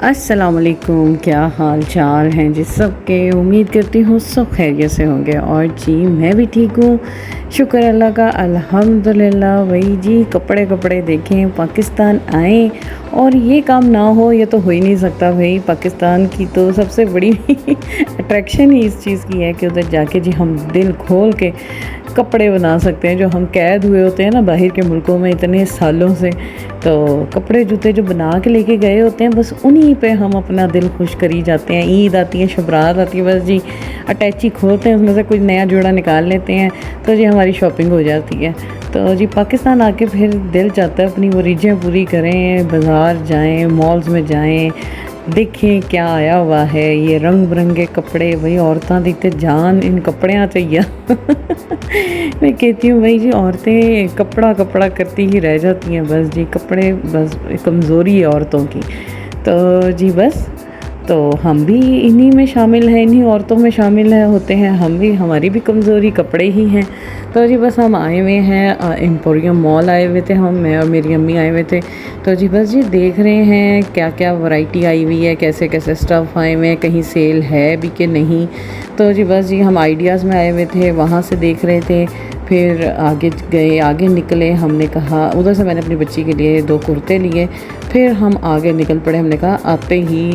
अस्सलाम वालेकुम, क्या हाल चाल हैं जी सबके। उम्मीद करती हूँ सब खैरियत से होंगे। और जी मैं भी ठीक हूँ, शुक्र अल्लाह का, अल्हम्दुलिल्लाह। वही जी कपड़े देखें, पाकिस्तान आए और ये काम ना हो, ये तो हो ही नहीं सकता भाई। पाकिस्तान की तो सबसे बड़ी अट्रैक्शन ही इस चीज़ की है कि उधर जाके जी हम दिल खोल के कपड़े बना सकते हैं। जो हम कैद हुए होते हैं ना बाहर के मुल्कों में इतने सालों से, तो कपड़े जूते जो बना के लेके गए होते हैं, बस उन्हीं पे हम अपना दिल खुश करी जाते हैं। ईद आती है, शबरात आती है, बस जी अटैची खोलते हैं, उसमें से कुछ नया जोड़ा निकाल लेते हैं, तो जी हमारी शॉपिंग हो जाती है। तो जी पाकिस्तान आके फिर दिल चाहता है अपनी वो रीझें पूरी करें, बाज़ार जाएं, मॉल्स में जाएं, देखें क्या आया हुआ है। ये रंग बिरंगे कपड़े, भाई औरतें दिखते जान इन कपड़ियाँ चाहिए। मैं कहती हूँ भाई जी औरतें कपड़ा करती ही रह जाती हैं, बस जी कपड़े बस कमज़ोरी है औरतों की। तो जी बस, तो हम भी इन्हीं में शामिल हैं, इन्हीं औरतों में शामिल है होते हैं हम भी। हमारी भी कमज़ोरी कपड़े ही हैं। तो जी बस हम आए हुए हैं एम्पोरियम मॉल आए हुए थे हम, मैं और मेरी अम्मी आए हुए थे। तो जी बस जी देख रहे हैं क्या क्या वैरायटी आई हुई है, कैसे कैसे स्टफ़ आए हुए हैं, कहीं सेल है भी कि नहीं। तो जी बस जी हम आइडियाज़ में आए हुए थे, वहाँ से देख रहे थे। फिर आगे गए, आगे निकले, हमने कहा उधर से मैंने अपनी बच्ची के लिए 2 कुर्ते लिए। फिर हम आगे निकल पड़े, हमने कहा आते ही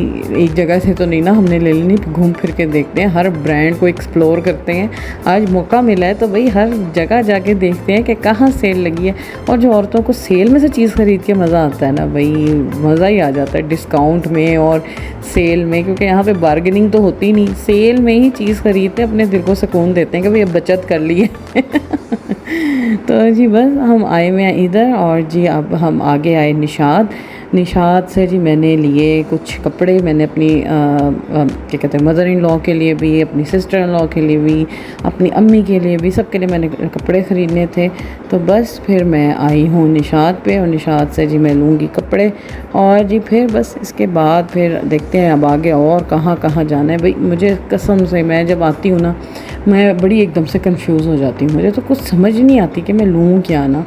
एक जगह से तो नहीं ना हमने ले लेनी, घूम फिर के देखते हैं, हर ब्रांड को एक्सप्लोर करते हैं। आज मौका मिला है तो भाई हर जगह जाके देखते हैं कि कहाँ सेल लगी है। और जो औरतों को सेल में से चीज़ ख़रीद के मज़ा आता है ना भाई, मज़ा ही आ जाता है डिस्काउंट में और सेल में, क्योंकि यहाँ पे बार्गेनिंग तो होती नहीं, सेल में ही चीज़ ख़रीदते अपने दिल को सुकून देते हैं कि भाई अब बचत कर ली है। तो जी बस हम आए हुए हैं इधर, और जी अब हम आगे आए निशात से जी मैंने लिए कुछ कपड़े। मैंने अपनी क्या कहते हैं मदर इन लॉ के लिए भी, अपनी सिस्टर इन लॉ के लिए भी, अपनी अम्मी के लिए भी, सबके लिए मैंने कपड़े ख़रीदने थे। तो बस फिर मैं आई हूँ निशात पे, और निशात से जी मैं लूँगी कपड़े। और जी फिर बस इसके बाद फिर देखते हैं अब आगे और कहाँ कहाँ जाना है। भाई मुझे कसम से, मैं जब आती हूँ ना, मैं बड़ी एकदम से कंफ्यूज हो जाती हूँ, मुझे तो कुछ समझ नहीं आती कि मैं लूँ क्या ना।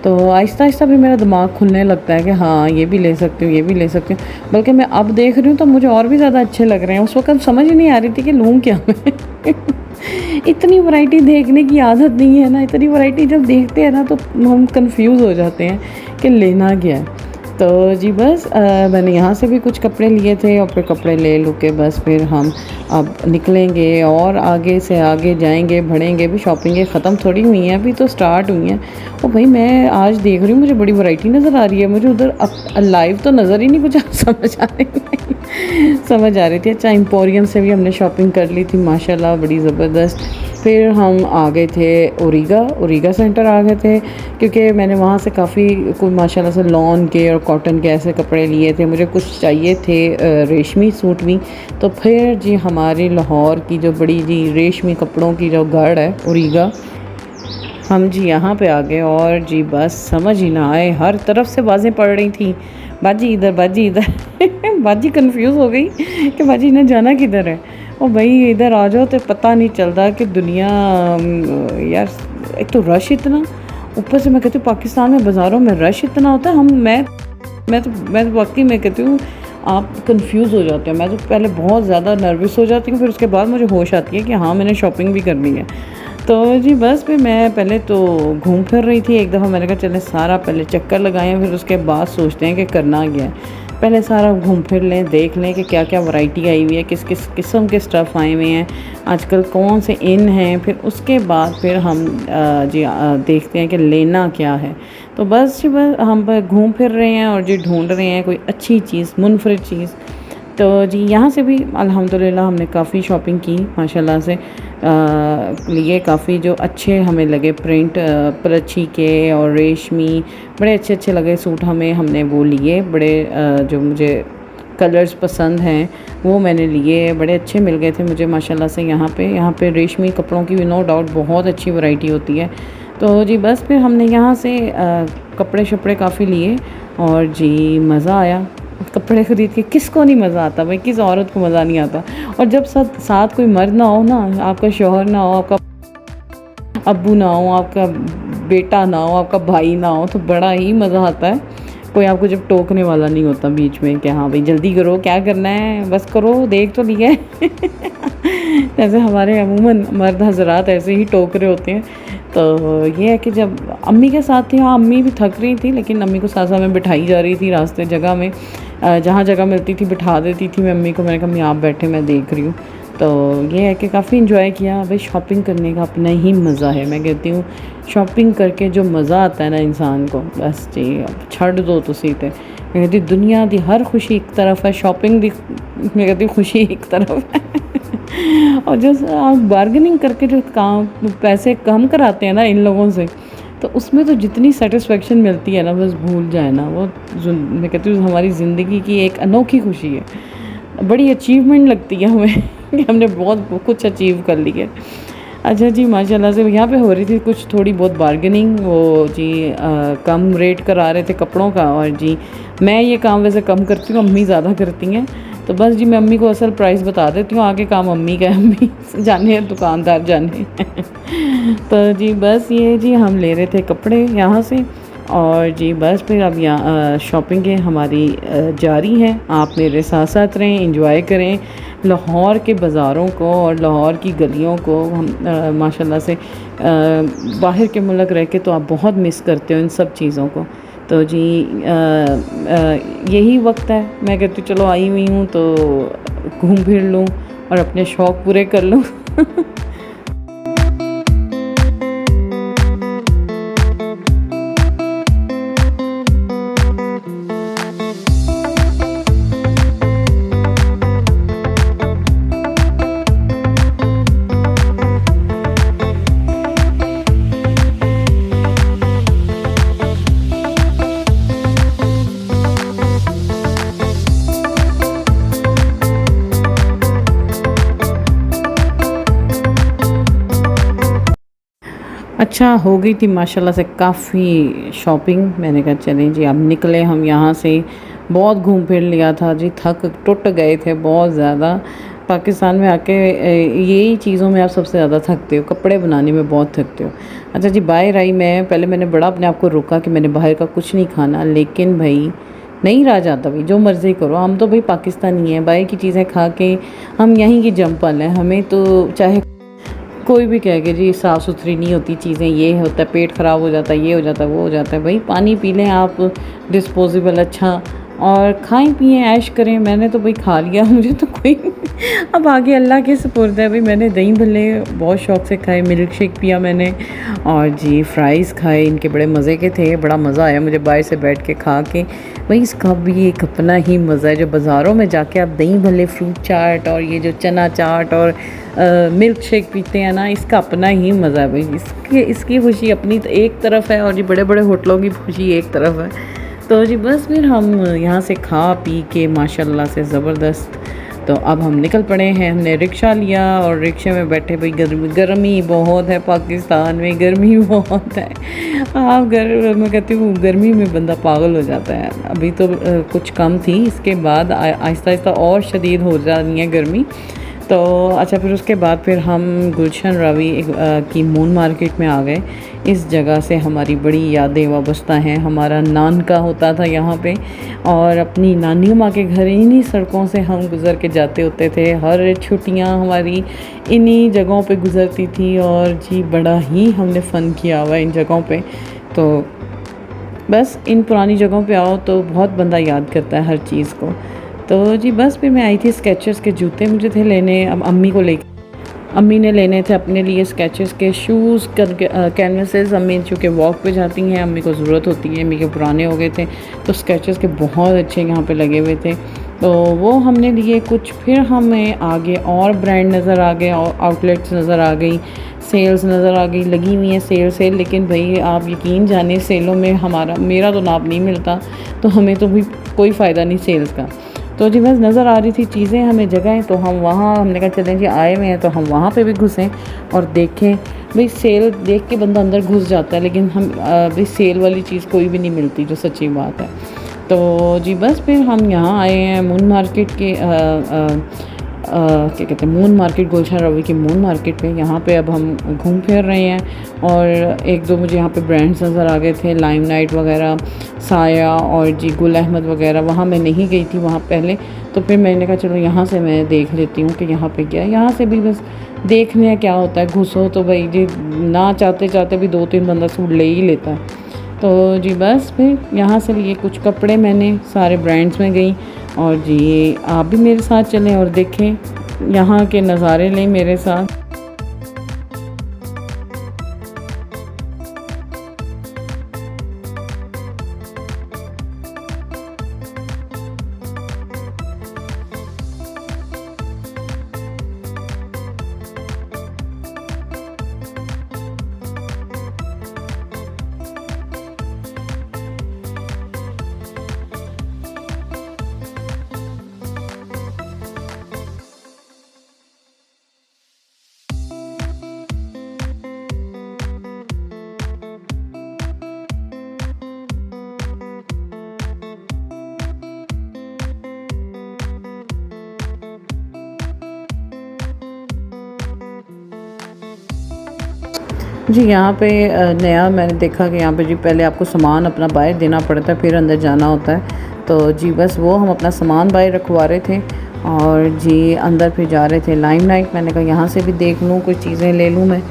तो आहिस्ता आहिस्ता भी मेरा दिमाग खुलने लगता है कि हाँ ये भी ले सकती हूँ, ये भी ले सकती हूँ। बल्कि मैं अब देख रही हूँ तो मुझे और भी ज़्यादा अच्छे लग रहे हैं। उस वक्त समझ ही नहीं आ रही थी कि लूँ क्या मैं। इतनी वैरायटी देखने की आदत नहीं है ना, इतनी वैरायटी जब देखते हैं ना तो हम कंफ्यूज हो जाते हैं कि लेना क्या है। तो जी बस मैंने यहाँ से भी कुछ कपड़े लिए थे, और फिर कपड़े ले लूँ के बस फिर हम अब निकलेंगे और आगे से आगे जाएंगे, बढ़ेंगे। भी शॉपिंगें ख़त्म थोड़ी हुई हैं, अभी तो स्टार्ट हुई हैं। और भाई मैं आज देख रही हूँ, मुझे बड़ी वैरायटी नज़र आ रही है। मुझे उधर अब लाइव तो नज़र ही नहीं कुछ समझ आ रही थी। अच्छा एम्पोरियम से भी हमने शॉपिंग कर ली थी माशाल्लाह, बड़ी ज़बरदस्त। फिर हम आ गए थे ओरिगा सेंटर आ गए थे, क्योंकि मैंने वहाँ से काफ़ी कोई माशाल्लाह से लॉन के और कॉटन के ऐसे कपड़े लिए थे। मुझे कुछ चाहिए थे रेशमी सूट भी। तो फिर जी हमारी लाहौर की जो बड़ी जी रेशमी कपड़ों की जो गढ़ है ओरिगा, हम जी यहाँ पे आ गए। और जी बस समझ ही ना आए, हर तरफ से आवाज़ें पड़ रही थी, बाजी इधर बाजी इधर। बाजी कंफ्यूज हो गई कि बाजी ने जाना किधर है। और भाई इधर आ जाओ तो पता नहीं चलता कि दुनिया यार, एक तो रश इतना, ऊपर से मैं कहती हूँ पाकिस्तान में बाज़ारों में रश इतना होता है। मैं तो वाकई में कहती हूँ आप कंफ्यूज हो जाते हैं। मैं तो पहले बहुत ज़्यादा नर्वस हो जाती हूँ, फिर उसके बाद मुझे होश आती है कि हाँ मैंने शॉपिंग भी करनी है। तो जी बस फिर मैं पहले तो घूम फिर रही थी, एक दफ़ा मैंने कहा चलें सारा पहले चक्कर लगाएं, फिर उसके बाद सोचते हैं कि करना क्या है। पहले सारा घूम फिर लें, देख लें कि क्या क्या वैरायटी आई हुई है, किस किस किस्म के स्टफ़ आए हुए हैं आजकल, कौन से इन हैं। फिर उसके बाद फिर हम देखते हैं कि लेना क्या है। तो बस जी बस हम घूम फिर रहे हैं और जी ढूंढ रहे हैं कोई अच्छी चीज़, मुनफरिद चीज़। तो जी यहाँ से भी अल्हम्दुलिल्लाह हमने काफ़ी शॉपिंग की माशाल्लाह से, लिए काफ़ी जो अच्छे हमें लगे प्रिंट पलच्छी के और रेशमी, बड़े अच्छे अच्छे लगे सूट हमें, हमने वो लिए। बड़े जो मुझे कलर्स पसंद हैं वो मैंने लिए, बड़े अच्छे मिल गए थे मुझे माशाल्लाह से। यहाँ पे रेशमी कपड़ों की भी नो डाउट बहुत अच्छी वैरायटी होती है। तो जी बस फिर हमने यहाँ से कपड़े शपड़े काफ़ी लिए, और जी मज़ा आया कपड़े ख़रीद के। किसको नहीं मज़ा आता भाई, किस औरत को मज़ा नहीं आता। और जब साथ कोई मर्द ना हो ना, आपका शौहर ना हो, आपका अब्बू ना हो, आपका बेटा ना हो, आपका भाई ना हो, तो बड़ा ही मज़ा आता है। कोई आपको जब टोकने वाला नहीं होता बीच में कि हाँ भाई जल्दी करो, क्या करना है, बस करो, देख तो लिया है। जैसे हमारे अमूमन मर्द हजरात ऐसे ही टोक रहे होते हैं। तो ये है कि जब अम्मी के साथ थी, हाँ अम्मी भी थक रही थी, लेकिन अम्मी को साथ साथ में बिठाई जा रही थी रास्ते जगह में, जहाँ जगह मिलती थी बिठा देती थी मैं अम्मी को। मैंने कहा अम्मी आप बैठे, मैं देख रही हूँ। तो ये है कि काफ़ी इन्जॉय किया। भाई शॉपिंग करने का अपना ही मज़ा है। मैं कहती हूँ शॉपिंग करके जो मज़ा आता है ना इंसान को, बस जी अब छड़ दो तो सीते। मैं कहती दुनिया दी हर खुशी एक तरफ है, शॉपिंग दी मैं कहती हूँ खुशी एक तरफ है। और जो आप बार्गेनिंग करके जो काम पैसे कम कराते हैं ना इन लोगों से, तो उसमें तो जितनी सेटिस्फेक्शन मिलती है ना, बस भूल जाए ना वो। मैं कहती हूँ हमारी ज़िंदगी की एक अनोखी खुशी है, बड़ी अचीवमेंट लगती है हमें कि हमने बहुत कुछ अचीव कर लिया है। अच्छा जी, माशाल्लाह से यहाँ पे हो रही थी कुछ थोड़ी बहुत बार्गेनिंग। वो जी कम रेट करा रहे थे कपड़ों का, और जी मैं ये काम वैसे कम करती हूँ, अम्मी ज़्यादा करती हैं। तो बस जी मैं अम्मी को असल प्राइस बता देती हूँ, आगे काम अम्मी का है, अम्मी जाने दुकानदार जाने। तो जी बस ये जी हम ले रहे थे कपड़े यहाँ से, और जी बस फिर अब यहाँ शॉपिंग हमारी जारी है। आप मेरे साथ साथ रहें, एंजॉय करें लाहौर के बाज़ारों को और लाहौर की गलियों को। हम माशाल्लाह से बाहर के मुल्क रह के तो आप बहुत मिस करते हो इन सब चीज़ों को। तो जी यही वक्त है, मैं कहती हूँ चलो आई हुई हूँ तो घूम फिर लूँ और अपने शौक़ पूरे कर लूँ। अच्छा हो गई थी माशाल्लाह से काफ़ी शॉपिंग। मैंने कहा चलें जी अब निकले हम यहाँ से। बहुत घूम फिर लिया था जी, थक टुट गए थे बहुत ज़्यादा। पाकिस्तान में आके यही चीज़ों में आप सबसे ज़्यादा थकते हो, कपड़े बनाने में बहुत थकते हो। अच्छा जी बाहर आई मैं, पहले मैंने बड़ा अपने आप को रोका कि मैंने बाहर का कुछ नहीं खाना, लेकिन भाई नहीं रहा जाता। भाई जो मर्ज़ी करो, हम तो भाई पाकिस्तानी हैं, बाहर की चीज़ें खा के हम यहीं की जंपल हैं। हमें तो चाहे कोई भी कह के जी साफ़ सुथरी नहीं होती चीज़ें, ये होता है पेट ख़राब हो जाता है, ये हो जाता है वो हो जाता है। भाई पानी पी लें आप डिस्पोजेबल अच्छा, और खाएं पिएं ऐश करें। मैंने तो भाई खा लिया, मुझे तो कोई अब आगे अल्लाह के सुपुर्द है। भाई मैंने दही भल्ले बहुत शौक़ से खाए, मिल्क शेक पिया मैंने, और जी फ्राइज़ खाए, इनके बड़े मज़े के थे। बड़ा मज़ा आया मुझे बाहर से बैठ के खा के। भाई इसका भी एक अपना ही मज़ा है। जो बाज़ारों में जाके आप दही भल्ले, फ्रूट चाट और ये जो चना चाट और मिल्क शेक पीते हैं ना, इसका अपना ही मज़ा है। भाई इसकी खुशी अपनी एक तरफ है, और ये बड़े बड़े होटलों की खुशी एक तरफ है। तो जी बस फिर हम यहाँ से खा पी के माशाल्लाह से ज़बरदस्त, तो अब हम निकल पड़े हैं। हमने रिक्शा लिया और रिक्शे में बैठे। भाई गर्मी बहुत है, पाकिस्तान में गर्मी बहुत है। आप मैं कहती हूँ गर्मी में बंदा पागल हो जाता है। अभी तो कुछ कम थी, इसके बाद आहिस्ता आहिस्ता और शदीद हो जानी है गर्मी। तो अच्छा फिर उसके बाद फिर हम गुलशन रवि की मून मार्केट में आ गए। इस जगह से हमारी बड़ी यादें वाबस्ता हैं। हमारा नानका होता था यहाँ पे, और अपनी नानी माँ के घर इन्हीं सड़कों से हम गुज़र के जाते होते थे। हर छुट्टियाँ हमारी इन्हीं जगहों पे गुज़रती थी, और जी बड़ा ही हमने फ़न किया हुआ इन जगहों पे। तो बस इन पुरानी जगहों पे आओ तो बहुत बंदा याद करता है हर चीज़ को। तो जी बस फिर मैं आई थी, स्केचर्स के जूते मुझे थे लेने। अब अम्मी ने लेने थे अपने लिए स्केचर्स के शूज़, कैनवसेस। अम्मी चूँकि वॉक पे जाती हैं, अम्मी को ज़रूरत होती है, अम्मी के पुराने हो गए थे, तो स्केचर्स के बहुत अच्छे यहाँ पे लगे हुए थे, तो वो हमने लिए कुछ। फिर हमें आगे और ब्रांड नज़र आ गए, और आउटलेट्स नज़र आ गई, सेल्स नज़र आ गई, लगी हुई है सेल। लेकिन भाई आप यकीन जाने सेलों में मेरा तो नाप नहीं मिलता, तो हमें तो भी कोई फ़ायदा नहीं सेल्स का। तो जी बस नज़र आ रही थी चीज़ें हमें जगह, तो हम वहाँ हमने कहा चलें जी आए हुए हैं तो हम वहाँ पे भी घुसें और देखें। भाई सेल देख के बंदा अंदर घुस जाता है, लेकिन हम भाई सेल वाली चीज़ कोई भी नहीं मिलती, जो सच्ची बात है। तो जी बस फिर हम यहाँ आए हैं मून मार्केट के क्या कहते हैं मून मार्केट, गुलशन रवि की मून मार्केट पे। यहाँ पे अब हम घूम फिर रहे हैं और एक दो मुझे यहाँ पे ब्रांड्स नज़र आ गए थे, लाइम नाइट वगैरह, साया और जी गुल अहमद वगैरह। वहाँ मैं नहीं गई थी वहाँ पहले, तो फिर मैंने कहा चलो यहाँ से मैं देख लेती हूँ कि यहाँ पे क्या है। यहाँ से भी बस देखने क्या होता है, घुसो तो भाई जी ना चाहते चाहते भी 2-3 बंदा सूट ले ही लेता है। तो जी बस फिर यहाँ से लिए कुछ कपड़े, मैंने सारे ब्रांड्स में गई। और जी आप भी मेरे साथ चलें और देखें यहाँ के नज़ारे लें मेरे साथ। जी यहाँ पे नया मैंने देखा कि यहाँ पे जी पहले आपको सामान अपना बाहर देना पड़ता है, फिर अंदर जाना होता है। तो जी बस वो हम अपना सामान बाहर रखवा रहे थे और जी अंदर फिर जा रहे थे लाइम नाइट। मैंने कहा यहाँ से भी देख लूँ, कोई चीज़ें ले लूँ मैं,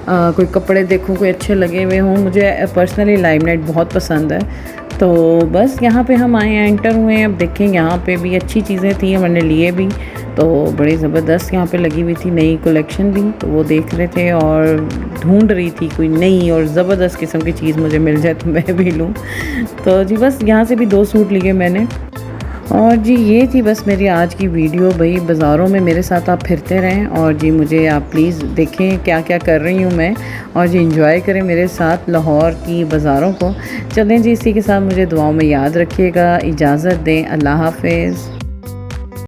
कोई कपड़े देखूँ कोई अच्छे लगे हुए हों। मुझे पर्सनली लाइम नाइट बहुत पसंद है। तो बस यहाँ पे हम आए हैं, एंटर हुए हैं। अब देखें यहाँ पे भी अच्छी चीज़ें थी, मैंने लिए भी। तो बड़ी ज़बरदस्त यहाँ पे लगी हुई थी नई कलेक्शन भी, तो वो देख रहे थे और ढूंढ रही थी कोई नई और ज़बरदस्त किस्म की चीज़ मुझे मिल जाए तो मैं भी लूँ। तो जी बस यहाँ से भी 2 सूट लिए मैंने। और जी ये थी बस मेरी आज की वीडियो। भाई बाज़ारों में मेरे साथ आप फिरते रहें और जी मुझे आप प्लीज़ देखें क्या क्या कर रही हूँ मैं, और जी इंजॉय करें मेरे साथ लाहौर की बाज़ारों को। चलें जी इसी के साथ मुझे दुआओं में याद रखिएगा। इजाज़त दें, अल्लाह हाफ़िज़।